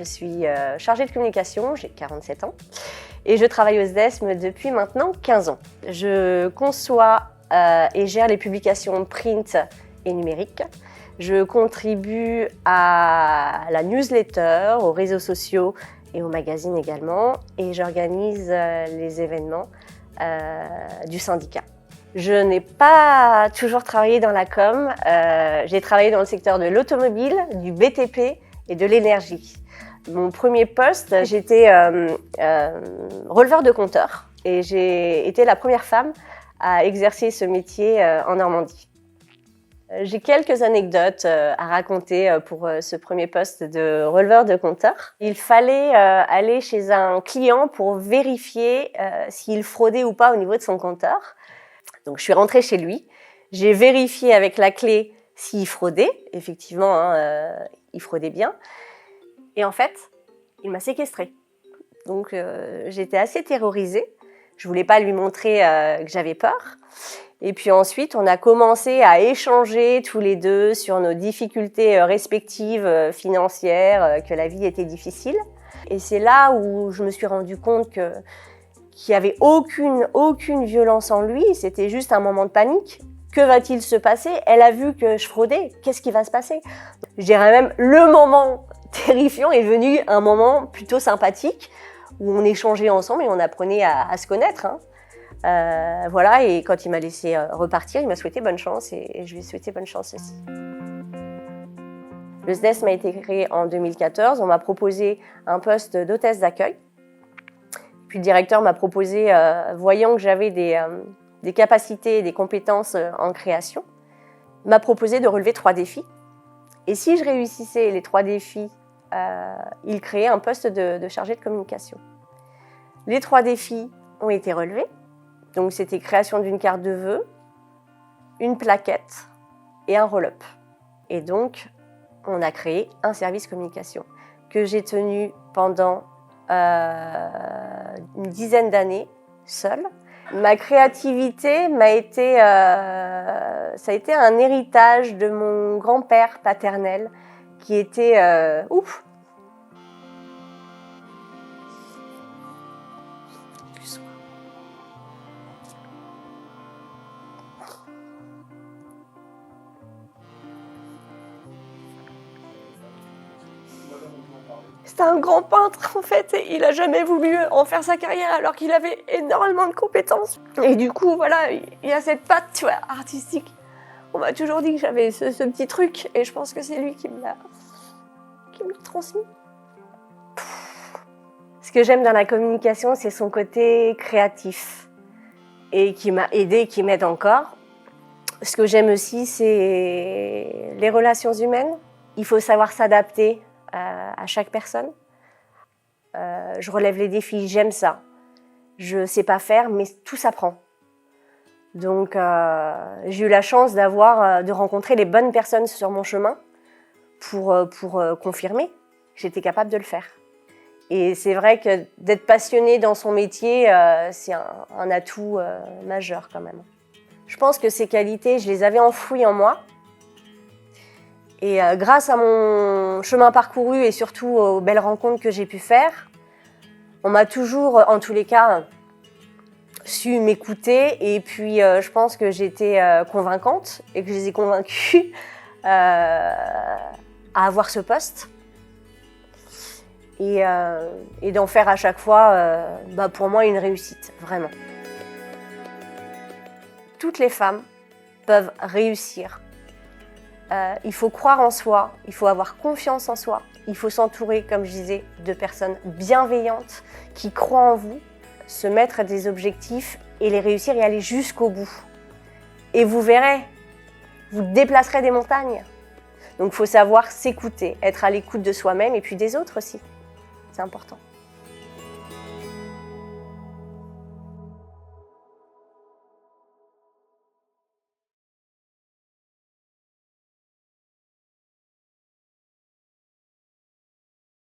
suis chargée de communication, j'ai 47 ans et je travaille au SDESM depuis maintenant 15 ans. Je conçois et gère les publications print et numériques. Je contribue à la newsletter, aux réseaux sociaux et aux magazines également, et j'organise les événements du syndicat. Je n'ai pas toujours travaillé dans la com, j'ai travaillé dans le secteur de l'automobile, du BTP et de l'énergie. Mon premier poste, j'étais releveur de compteur et j'ai été la première femme à exercer ce métier en Normandie. J'ai quelques anecdotes à raconter pour ce premier poste de releveur de compteur. Il fallait aller chez un client pour vérifier s'il fraudait ou pas au niveau de son compteur. Donc je suis rentrée chez lui, j'ai vérifié avec la clé s'il fraudait. Effectivement, il fraudait bien. Et en fait, il m'a séquestrée. Donc j'étais assez terrorisée. Je voulais pas lui montrer que j'avais peur. Et puis ensuite, on a commencé à échanger tous les deux sur nos difficultés respectives financières, que la vie était difficile. Et c'est là où je me suis rendu compte qu'il n'y avait aucune violence en lui, c'était juste un moment de panique. Que va-t-il se passer? Elle a vu que je fraudais, qu'est-ce qui va se passer? Je dirais même, le moment terrifiant est devenu un moment plutôt sympathique, où on échangeait ensemble et on apprenait à se connaître. Voilà, et quand il m'a laissé repartir, il m'a souhaité bonne chance et je lui ai souhaité bonne chance aussi. Le SDESM a été créé en 2014, on m'a proposé un poste d'hôtesse d'accueil. Puis le directeur m'a proposé, voyant que j'avais des capacités et des compétences en création, m'a proposé de relever 3 défis. Et si je réussissais les 3 défis, il créait un poste de chargé de communication. Les 3 défis ont été relevés. Donc c'était création d'une carte de vœux, une plaquette et un roll-up. Et donc on a créé un service communication que j'ai tenu pendant une dizaine d'années seule. Ma créativité ça a été un héritage de mon grand-père paternel qui était ouf. C'était un grand peintre en fait, et il a jamais voulu en faire sa carrière alors qu'il avait énormément de compétences. Et du coup, voilà, il y a cette patte, tu vois, artistique. On m'a toujours dit que j'avais ce petit truc, et je pense que c'est lui qui me l'a transmis. Ce que j'aime dans la communication, c'est son côté créatif, et qui m'a aidée, qui m'aide encore. Ce que j'aime aussi, c'est les relations humaines. Il faut savoir s'adapter à chaque personne. Je relève les défis, j'aime ça. Je sais pas faire, mais tout s'apprend. Donc j'ai eu la chance de rencontrer les bonnes personnes sur mon chemin pour confirmer que j'étais capable de le faire. Et c'est vrai que d'être passionnée dans son métier, c'est un atout majeur quand même. Je pense que ces qualités, je les avais enfouies en moi. Et grâce à mon chemin parcouru et surtout aux belles rencontres que j'ai pu faire, on m'a toujours, en tous les cas, su m'écouter. Et puis, je pense que j'étais convaincante et que je les ai convaincus à avoir ce poste. Et d'en faire à chaque fois, pour moi, une réussite, vraiment. Toutes les femmes peuvent réussir. Il faut croire en soi, il faut avoir confiance en soi, il faut s'entourer, comme je disais, de personnes bienveillantes qui croient en vous, se mettre des objectifs et les réussir et aller jusqu'au bout. Et vous verrez, vous déplacerez des montagnes. Donc il faut savoir s'écouter, être à l'écoute de soi-même et puis des autres aussi. C'est important.